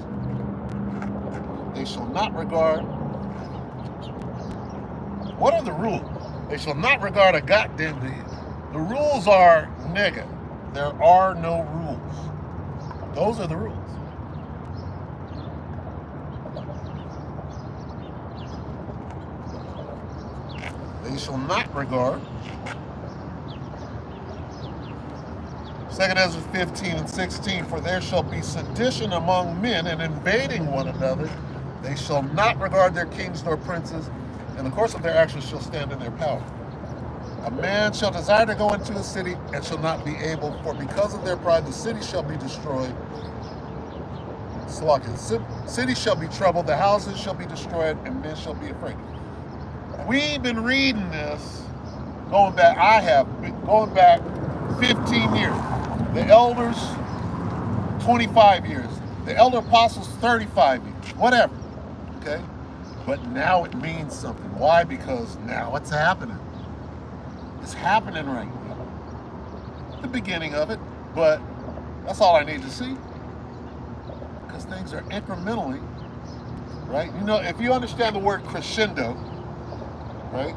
They shall not regard. What are the rules? They shall not regard a goddamn deed. The rules are, nigga, there are no rules. Those are the rules. They shall not regard. 2 Ezra 15 and 16, for there shall be sedition among men and invading one another. They shall not regard their kings nor princes, and the course of their actions shall stand in their power. A man shall desire to go into a city and shall not be able, for because of their pride the city shall be destroyed. City shall be troubled, the houses shall be destroyed, and men shall be afraid. We've been reading this going back, I have been going back 15 years. The elders, 25 years. The elder apostles, 35 years. Whatever. Okay? But now it means something. Why? Because now it's happening. It's happening right now. The beginning of it, but that's all I need to see. because things are incrementally, right? You know, if you understand the word crescendo, right?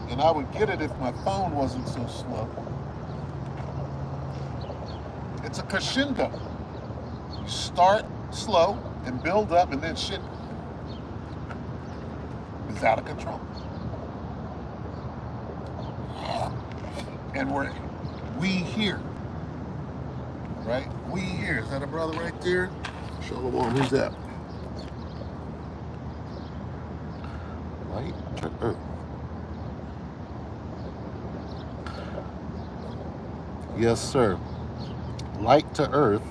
And I would get it if my phone wasn't so slow. It's a crescendo. You start slow and build up, and then shit is out of control. And we here, right? We here. Is that a brother right there? Shalom. Who's that? Light to earth. Yes, sir. Light to earth.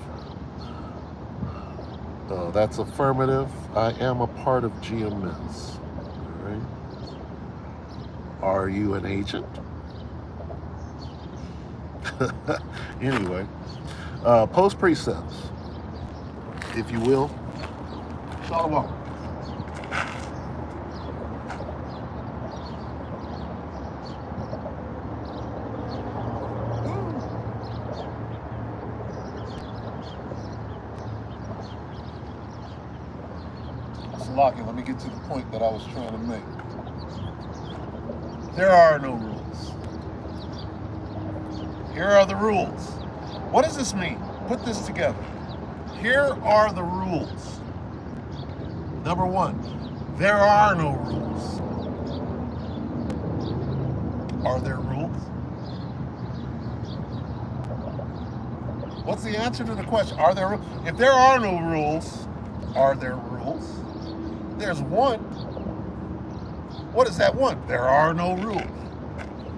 That's affirmative. I am a part of GMS. All right. Are you an agent? Anyway, post precepts, if you will. Shalom. Salaki, let me get to the point that I was trying to make. There are no rules. Here are the rules. What does this mean? Put this together. Here are the rules. Number one, there are no rules. Are there rules? What's the answer to the question? Are there rules? If there are no rules, are there rules? There's one. What is that one? There are no rules.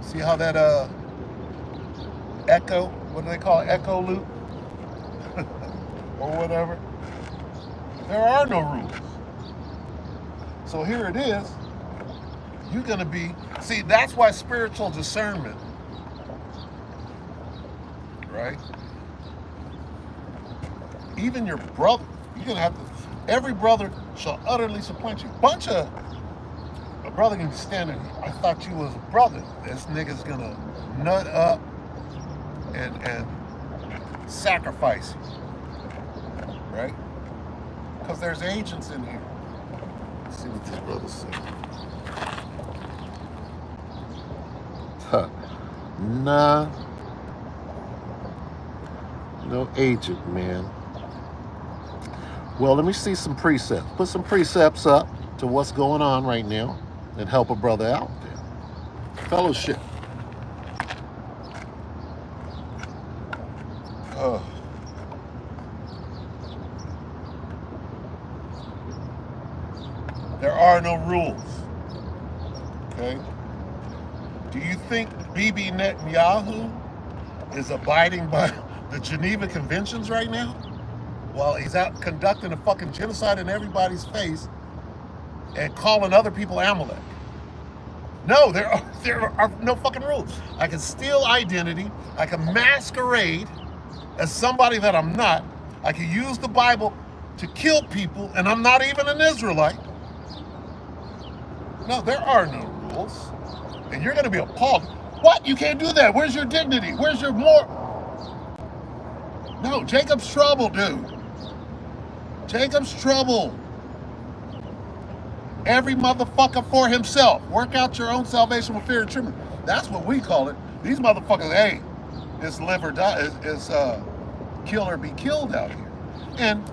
See how that echo, what do they call it? Echo loop? Or whatever. There are no rules. So here it is. You're going to be, see, that's why spiritual discernment, right? Even your brother, you're going to have to, every brother shall utterly supplant you. A brother can be standing, I thought you was a brother. This nigga's going to nut up and sacrifice you, right? Because there's agents in here. Let's see what this brother says. Nah, no agent, man. Well, let me see some precepts. Put some precepts up to what's going on right now and help a brother out there. Fellowship. There are no rules. Okay? Do you think Bibi Netanyahu is abiding by the Geneva Conventions right now? While he's out conducting a fucking genocide in everybody's face and calling other people Amalek. No, there are no fucking rules. I can steal identity. I can masquerade as somebody that I'm not. I can use the Bible to kill people, and I'm not even an Israelite. No, there are no rules. And you're going to be appalled. What? You can't do that. Where's your dignity? Where's your No, Jacob's trouble, dude. Jacob's trouble. Every motherfucker for himself. Work out your own salvation with fear and trembling. That's what we call it. These motherfuckers, hey, it's live or die, is kill or be killed out here. And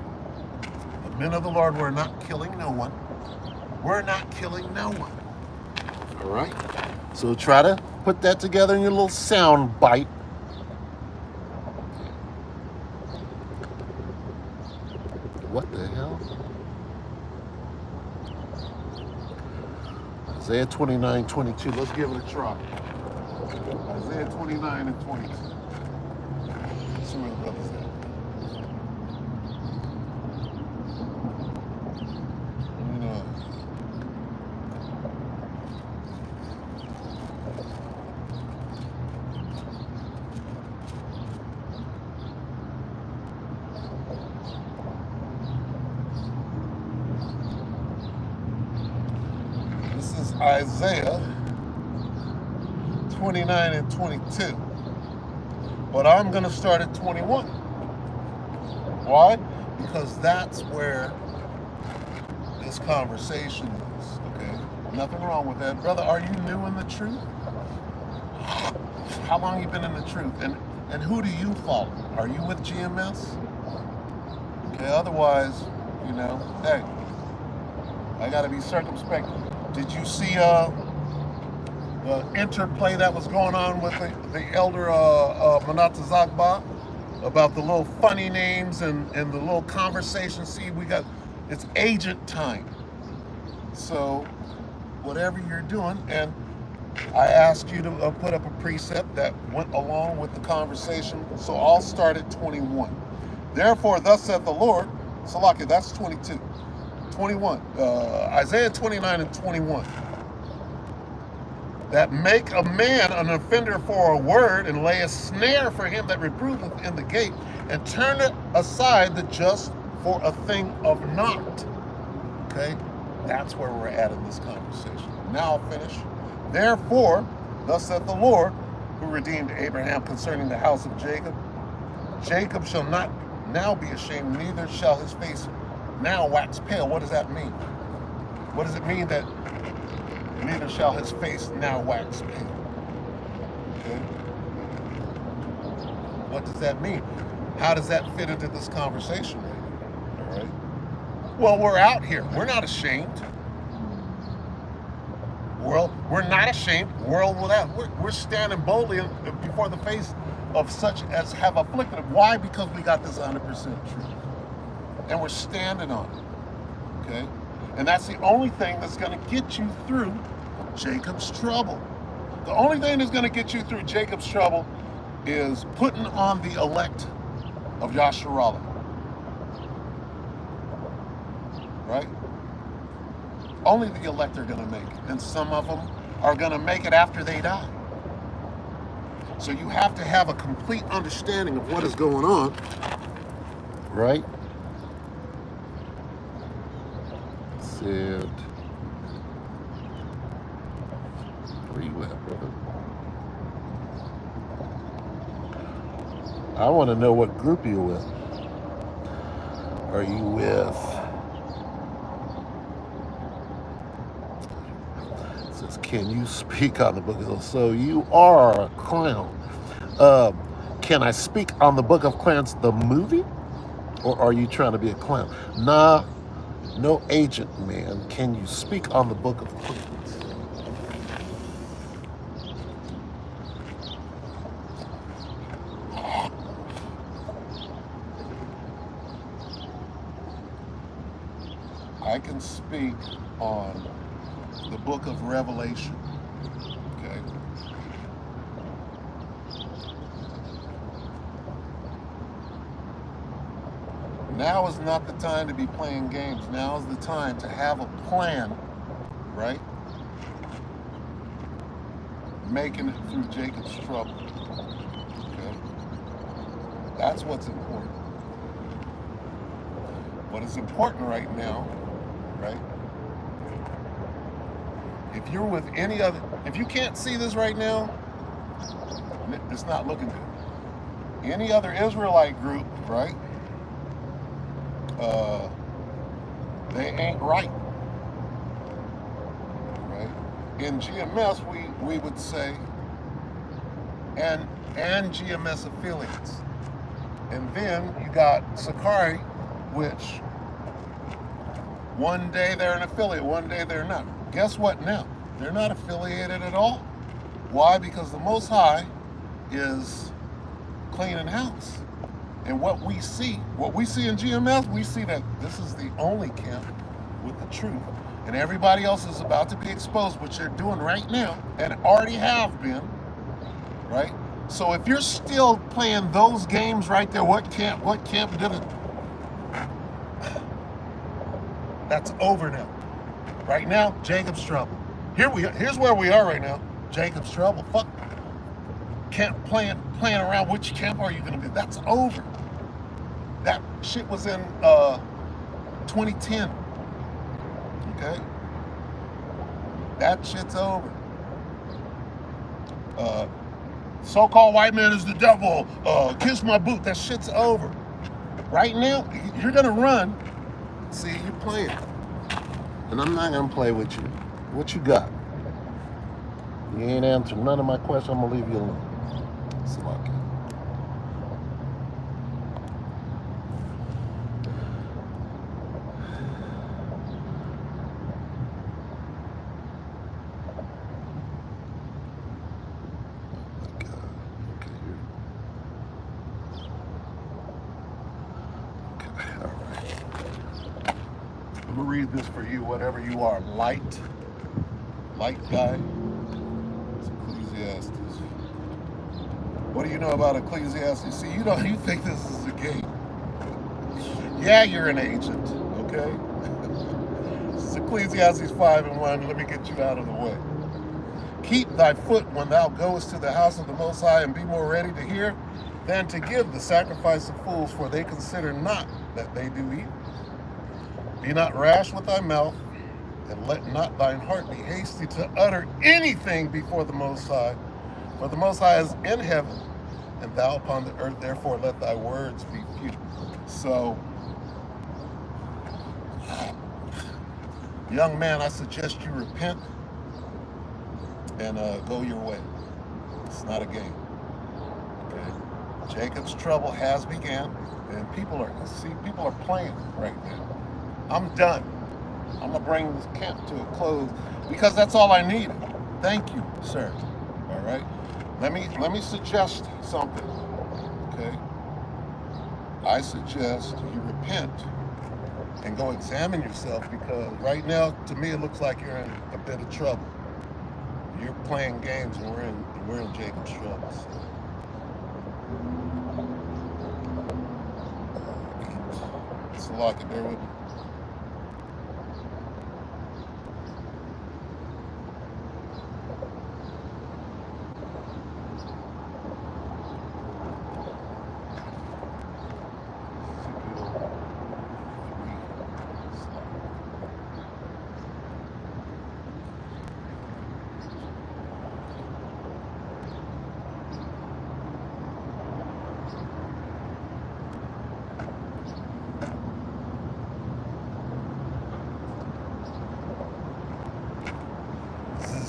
the men of the Lord, we're not killing no one. We're not killing no one. All right? So try to put that together in your little sound bite. What the hell? Isaiah 29:22. Let's give it a try. Isaiah 29 and 22. Let's see where the brother's at. Isaiah 29 and 22. But I'm going to start at 21. Why? because that's where this conversation is, okay? Nothing wrong with that. Brother, are you new in the truth? How long you been in the truth? And who do you follow? Are you with GMS? Okay, otherwise, you know, hey, I gotta be circumspect. Did you see the interplay that was going on with the elder Manata Zagba about the little funny names and the little conversation? See, it's agent time. So whatever you're doing, and I asked you to put up a precept that went along with the conversation. So I'll start at 21. Therefore, thus saith the Lord, Salaki, that's 22. 21, Isaiah 29 and 21. That make a man an offender for a word, and lay a snare for him that reproveth in the gate, and turn aside the just for a thing of naught. Okay? That's where we're at in this conversation. Now I'll finish. Therefore, thus saith the Lord, who redeemed Abraham concerning the house of Jacob, Jacob shall not now be ashamed, neither shall his face now wax pale. What does that mean? What does it mean that neither shall his face now wax pale? Okay? What does that mean? How does that fit into this conversation right now? All right? Well, we're out here. We're not ashamed. Well, we're not ashamed. World without. We're standing boldly before the face of such as have afflicted. Why? Because we got this 100% truth. And we're standing on it. Okay? And that's the only thing that's going to get you through Jacob's trouble. The only thing that's going to get you through Jacob's trouble is putting on the elect of Yasharallah. Right? Only the elect are going to make it. And some of them are going to make it after they die. So you have to have a complete understanding of what is going on. Right? Said, where you at, brother? I want to know what group you're with. Are you with? It says, can you speak on the book of? So you are a clown. Can I speak on the Book of Clowns, the movie, or are you trying to be a clown? Nah, no agent, man. Can you speak on the Book of Clowns? I can speak on the book of Revelation, okay? Now is not the time to be playing games. Now is the time to have a plan, right? Making it through Jacob's trouble, okay? That's what's important. What is important right now, right? If you're with any other, if you can't see this right now, it's not looking good. Any other Israelite group, right? They ain't right. Right? In GMS, we would say, and GMS affiliates. And then you got Sakari, which one day they're an affiliate, one day they're not. Guess what now? They're not affiliated at all. Why? Because the Most High is cleaning house. And what we see in GMS, we see that this is the only camp with the truth. And everybody else is about to be exposed, which they're doing right now, and already have been, right? So if you're still playing those games right there, what camp did it? That's over now. Right now, Jacob's trouble. Here's where we are right now. Jacob's trouble. Fuck. Camp playing around. Which camp are you gonna be? That's over. That shit was in 2010. Okay? That shit's over. So-called white man is the devil. Kiss my boot. That shit's over. Right now, you're gonna run. See, you're playing. And I'm not gonna play with you. What you got? You ain't answering none of my questions, I'm gonna leave you alone. Slocky. I'm gonna read this for you, whatever you are. Light guy. It's Ecclesiastes. What do you know about Ecclesiastes? See, you think this is a game. Yeah, you're an agent, okay? This is Ecclesiastes 5:1. Let me get you out of the way. Keep thy foot when thou goest to the house of the Most High, and be more ready to hear than to give the sacrifice of fools, for they consider not that they do evil. Be not rash with thy mouth, and let not thine heart be hasty to utter anything before the Most High. For the Most High is in heaven, and thou upon the earth, therefore let thy words be few. So, young man, I suggest you repent and go your way. It's not a game. Okay? Jacob's trouble has began, and people are playing right now. I'm done. I'm gonna bring this camp to a close because that's all I needed. Thank you, sir. All right. Let me suggest something. Okay. I suggest you repent and go examine yourself, because right now, to me, it looks like you're in a bit of trouble. You're playing games, and we're in Jacob's troubles. It's a lot to bear with me.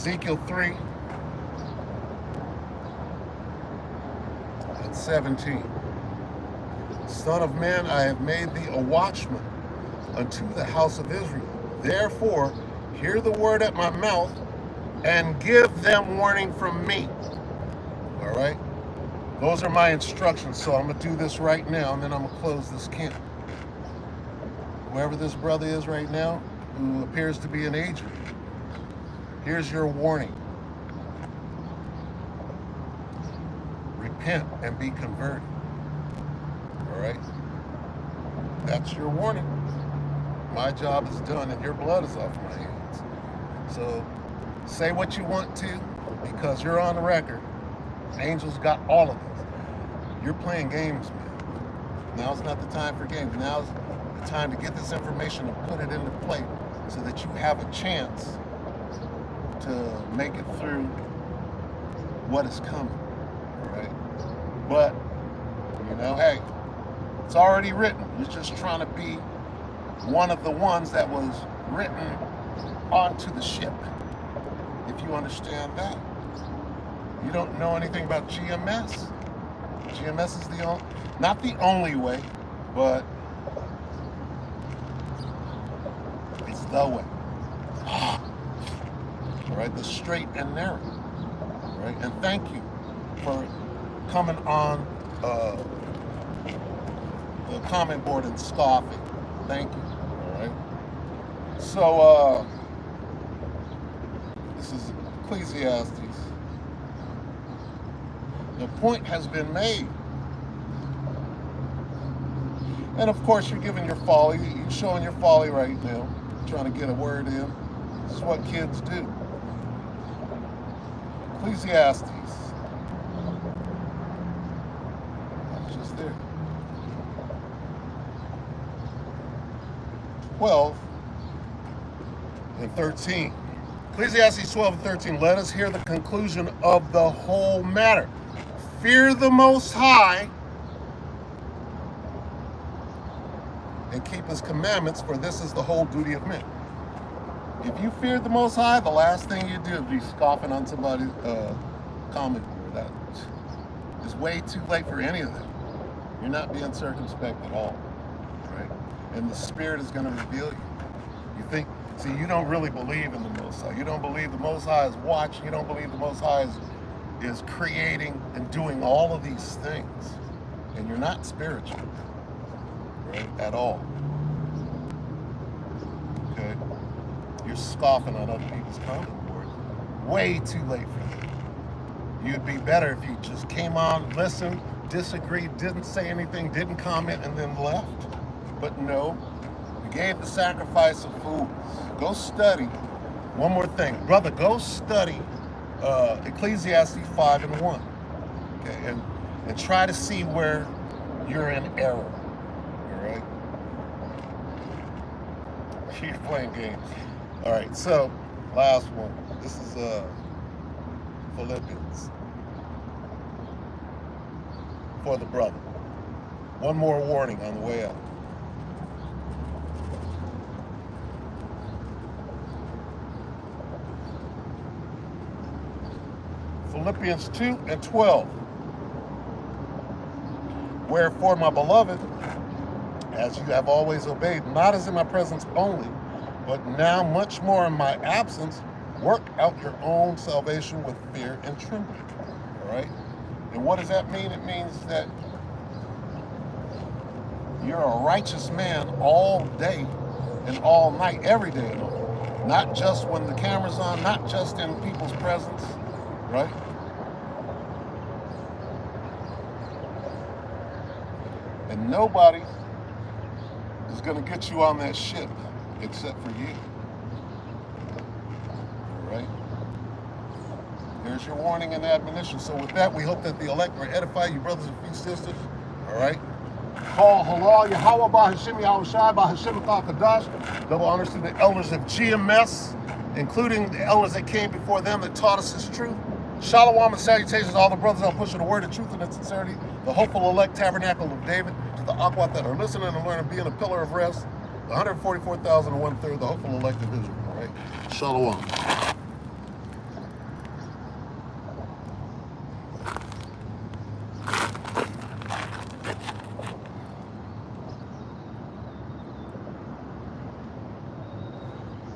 Ezekiel 3:17. Son of man, I have made thee a watchman unto the house of Israel. Therefore, hear the word at my mouth and give them warning from me. All right? Those are my instructions. So I'm going to do this right now, and then I'm going to close this camp. Whoever this brother is right now, who appears to be an agent, here's your warning. Repent and be converted. All right? That's your warning. My job is done and your blood is off my hands. So say what you want to, because you're on the record. Angels got all of this. You're playing games, man. Now's not the time for games. Now's the time to get this information and put it into play so that you have a chance to make it through what is coming, all right? But, hey, it's already written. You're just trying to be one of the ones that was written onto the ship, if you understand that. You don't know anything about GMS. GMS is not the only way, but it's the way. Right, the straight and narrow, right? And thank you for coming on the comment board and scoffing. Thank you, all right? So, this is Ecclesiastes. The point has been made. And of course, you're giving your folly. You're showing your folly right now, trying to get a word in. This is what kids do. Ecclesiastes. That's just there. 12:13. Ecclesiastes 12:13. Let us hear the conclusion of the whole matter. Fear the Most High and keep his commandments, for this is the whole duty of men. If you feared the Most High, the last thing you do is be scoffing on somebody's comment. That is way too late for any of that. You're not being circumspect at all, right? And the Spirit is going to reveal you. You think, see, you don't really believe in the Most High. You don't believe the Most High is watching. You don't believe the Most High is creating and doing all of these things. And you're not spiritual, right, at all. Okay? You're scoffing on other people's comment boards. Way too late for that. You'd be better if you just came on, listened, disagreed, didn't say anything, didn't comment, and then left. But no, you gave the sacrifice of fools. Go study. One more thing. Brother, go study Ecclesiastes 5:1. Okay, and try to see where you're in error. All right? You're playing games. All right, so last one. This is Philippians for the brother. One more warning on the way out. Philippians 2:12. Wherefore, my beloved, as you have always obeyed, not as in my presence only, but now much more in my absence, work out your own salvation with fear and trembling. All right? And what does that mean? It means that you're a righteous man all day and all night, every day and all. Not just when the camera's on, not just in people's presence, right? And nobody is going to get you on that ship except for you. All right? Here's your warning and admonition. So with that, we hope that the elect will edify you, brothers and sisters. All right? Call halal Yahweh Bahashim Yahushai Bahashim Kadash. Double honors to the elders of GMS, including the elders that came before them that taught us this truth. Shalom and salutations to all the brothers out pushing the word of truth and its sincerity. The hopeful elect tabernacle of David, to the Akwat that are listening and learning, being a pillar of rest. The 144,001 third, the hopeful elect of Israel. All right? Shalom.